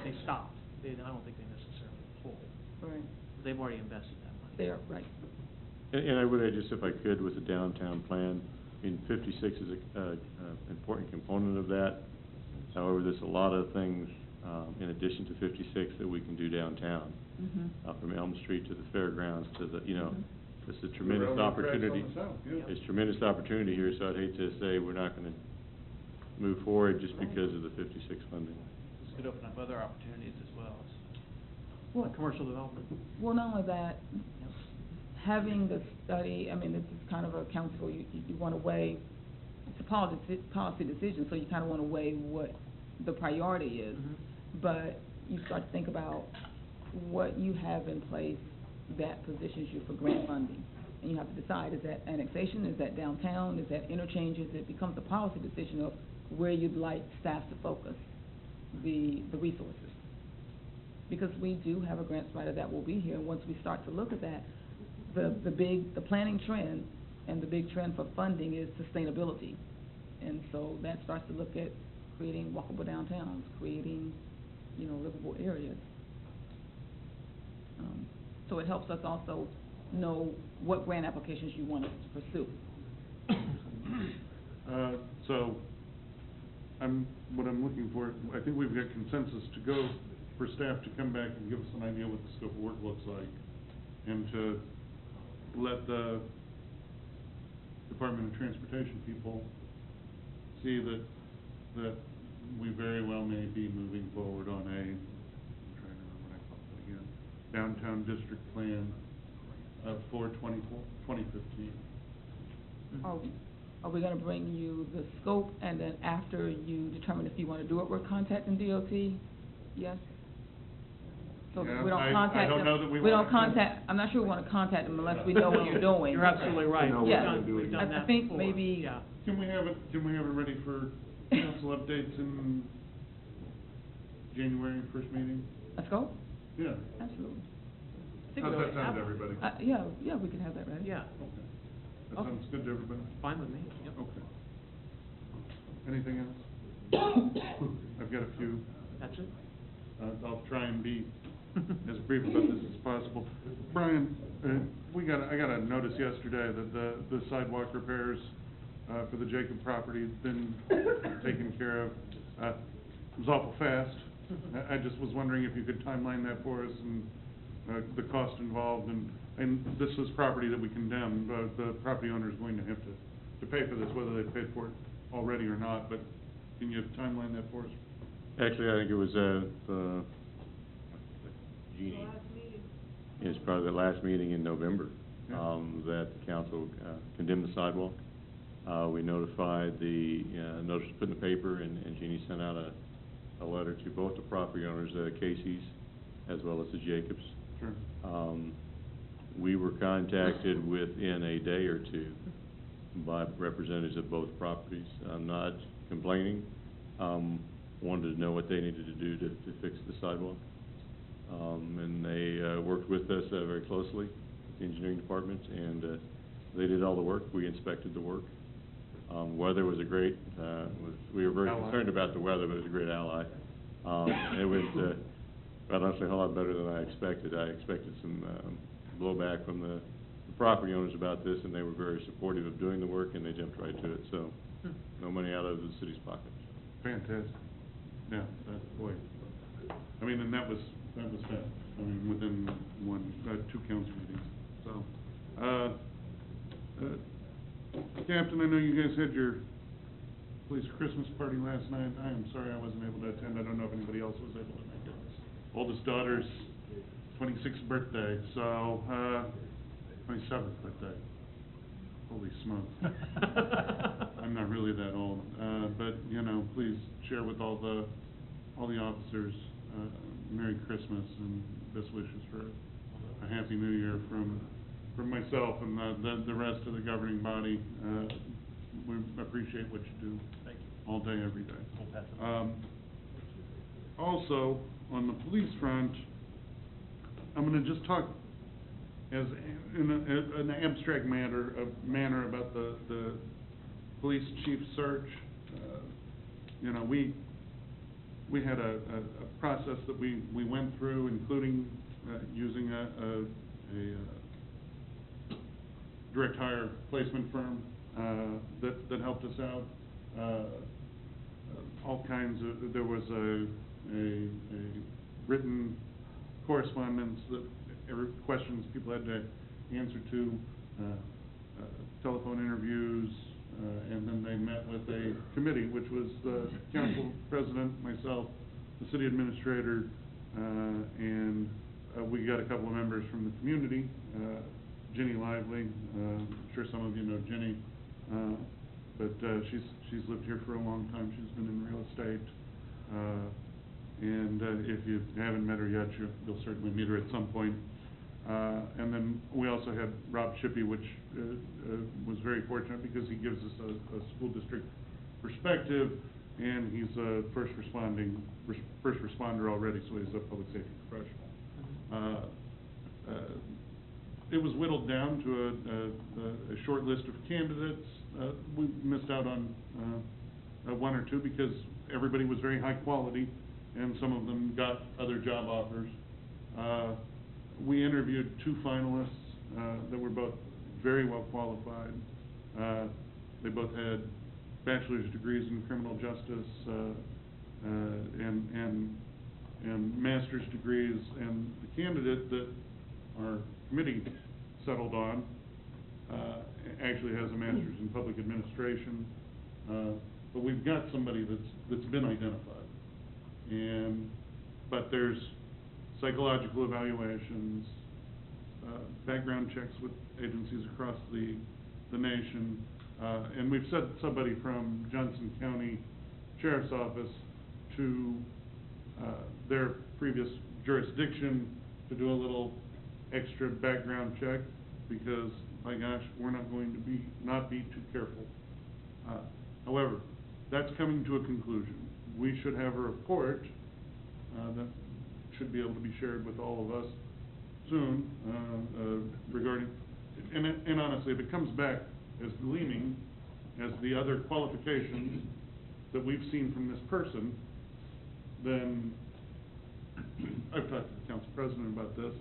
they stopped. I don't think they necessarily pulled. Right. They've already invested that money. They are, right. And I would add, just if I could, with the downtown plan, I mean, 56 is an important component of that. However, there's a lot of things in addition to 56 that we can do downtown, from Elm Street to the fairgrounds to the, you know, it's a tremendous opportunity. It's tremendous opportunity here, so I'd hate to say we're not going to move forward just because of the 56 funding. This could open up other opportunities as well Well, as commercial development. Well, not only that, having the study, I mean, this is kind of a council, you want to weigh, it's a policy decision, so you kind of want to weigh what the priority is. But you start to think about what you have in place that positions you for grant funding. And you have to decide, is that annexation, is that downtown, is that interchanges? It becomes a policy decision of where you'd like staff to focus the resources. Because we do have a grants writer that will be here, and once we start to look at that, the planning trend and the big trend for funding is sustainability. And so that starts to look at creating walkable downtowns, creating, you know, livable areas. So it helps us also know what grant applications you want us to pursue. So what I'm looking for, I think we've got consensus to go for staff to come back and give us an idea what the scope of work looks like, and to let the Department of Transportation people see that we very well may be moving forward on I'm trying to remember what I called it again, downtown district plan for 2015. Are we going to bring you the scope, and then after you determine if you want to do it, we're contacting DOT? Yes? So Yeah, we don't I contact don't them. know that we don't want to. contact, I'm not sure we want to contact them unless we know what you're doing. You're absolutely right. Yeah. We've done that I think before. maybe. Yeah. Can we have it ready for council updates in January first meeting? Let's go? Yeah. Absolutely. I think How's we that already sound have to one. everybody? Yeah, we can have that ready. Yeah. Okay. That Okay. sounds good to everybody? Fine with me. Yep. Okay. Anything else? I've got a few. That's it? I'll try and be as brief about this as possible. Brian, I got a notice yesterday that the sidewalk repairs for the Jacob property has been taken care of. It was awful fast. I just was wondering if you could timeline that for us, and the cost involved, and this is property that we condemned. The property owner is going to have to pay for this, whether they paid for it already or not, but can you timeline that for us? Actually, I think it was Jeannie. It's probably the last meeting in November that the council condemned the sidewalk. We notified the notice put in the paper, and Jeannie sent out a letter to both the property owners, Casey's as well as the Jacobs. Sure. We were contacted within a day or two by representatives of both properties. I'm not complaining. Wanted to know what they needed to do to fix the sidewalk. And they worked with us very closely, the engineering department, and they did all the work. We inspected the work. Weather was a great, we were very concerned about the weather, but it was a great ally. It was, honestly, a whole lot better than I expected. I expected some blowback from the property owners about this, and they were very supportive of doing the work, and they jumped right to it. So, no money out of the city's pocket. Fantastic. Yeah, boy. I mean, and that was fast. I mean, within two council meetings. So, Captain, I know you guys had your police Christmas party last night. I am sorry I wasn't able to attend. I don't know if anybody else was able to make it. Oldest daughter's 26th birthday, so 27th birthday. Holy smokes. I'm not really that old, but you know, please share with all the officers Merry Christmas and best wishes for a Happy New Year from myself and the rest of the governing body. We appreciate what you do. Thank you. All day, every day. We'll pass it on. Also, on the police front, I'm going to just talk as in an abstract manner about the police chief search. You know, we had a process that we went through, including, using a direct hire placement firm, that helped us out. All kinds of, there was a written correspondence that, questions people had to answer to, telephone interviews, and then they met with a committee, which was the council president, myself, the city administrator, and we got a couple of members from the community, Jenny Lively, I'm sure some of you know Jenny, but she's lived here for a long time. She's been in real estate, and if you haven't met her yet, you'll certainly meet her at some point. And then we also had Rob Shippey, which was very fortunate because he gives us a school district perspective, and he's a first responder already, so he's a public safety professional. It was whittled down to a short list of candidates. We missed out on one or two because everybody was very high quality, and some of them got other job offers. We interviewed two finalists that were both very well qualified. They both had bachelor's degrees in criminal justice and master's degrees, and the candidate that our committee settled on actually has a master's in public administration, but we've got somebody that's been identified, but there's psychological evaluations, background checks with agencies across the nation, and we've sent somebody from Johnson County Sheriff's Office to their previous jurisdiction to do a little extra background check, because, my gosh, we're not going to not be too careful. However, that's coming to a conclusion. We should have a report that should be able to be shared with all of us soon, regarding, and honestly, if it comes back as gleaming as the other qualifications that we've seen from this person, then I've talked to the council president about this.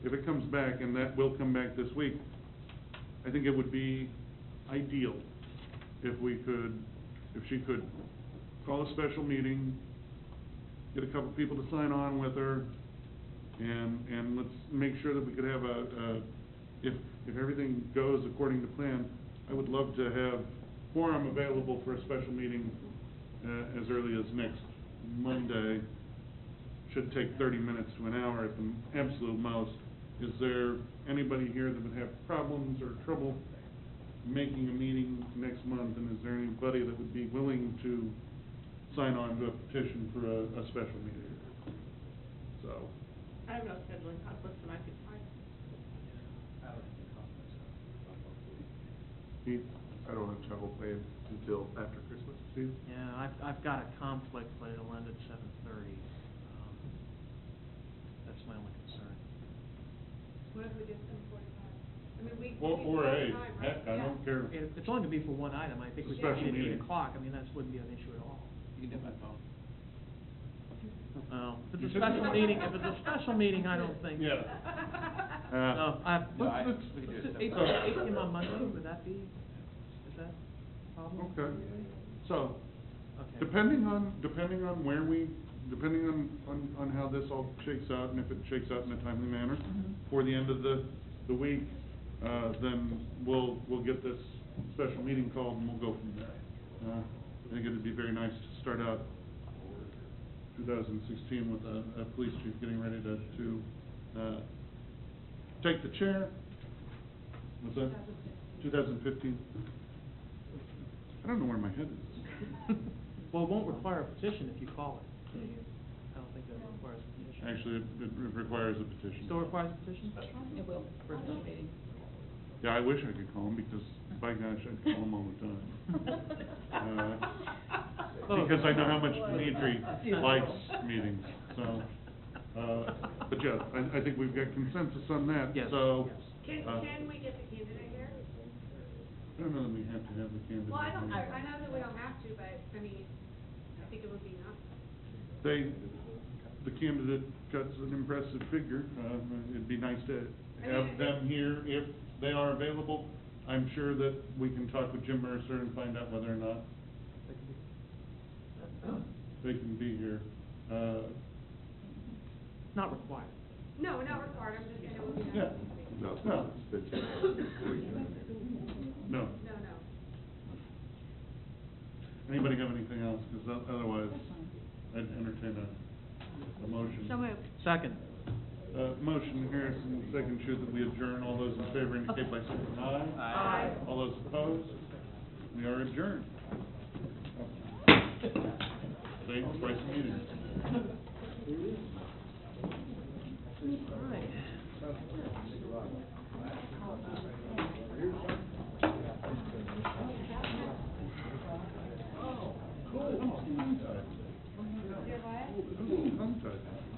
If it comes back, and that will come back this week, I think it would be ideal if she could call a special meeting, get a couple people to sign on with her, and let's make sure that we could have if everything goes according to plan, I would love to have quorum available for a special meeting as early as next Monday. Should take 30 minutes to an hour at the absolute most. Is there anybody here that would have problems or trouble making a meeting next month, and is there anybody that would be willing to sign on to a petition for a special meeting? So. I have no scheduling conflicts, and I could find. I don't have any conflicts. Keith? I don't have travel planned until after Christmas. Steve? Yeah, I've got a conflict, but it'll end at 7:30. That's my only concern. What if we did 7:45? I mean, we. Or we have 8, time, right? heck, I don't care. It's only gonna be for one item. I think we Special could do it at 8 meeting. o'clock. I mean, that wouldn't be an issue at all. You can do it by phone. If it's a special meeting, I don't think. Yeah. No, we can do it 8 separately. p.m. on Monday, is that a problem? Okay. So, Okay. depending on how this all shakes out, and if it shakes out in a timely manner, for the end of the week, then we'll get this special meeting called, and we'll go from there. I think it'd be very nice to start out 2016 with a police chief getting ready to take the chair. What's that? 2015. I don't know where my head is. Well, it won't require a petition if you call it. I don't think that requires a petition. Actually, it requires a petition. Still requires a petition? It will, for a special meeting. Yeah, I wish I could call him, because, by gosh, I'd call him all the time. Because I know how much Dimitri likes meetings, so, but yeah, I think we've got consensus on that, Yes, so. yes. Can we get the candidate here? I don't know that we have to have the candidate. Well, I here. know that we don't have to, but, I mean, I think it would be nice. the candidate got an impressive figure. It'd be nice to have them here if they are available. I'm sure that we can talk with Jim Mercer and find out whether or not they can be here. Not required. No, not required, I'm just saying it would be Yeah. nice. No, No. it's No. No. Anybody have anything else? Because otherwise, I'd entertain a motion. So moved. Second. Motion, Harrison, second, that we adjourn. All those in favor indicate by saying aye. Aye. All those opposed? We are adjourned. Thanks, twice a meeting. All right. Tongue tied.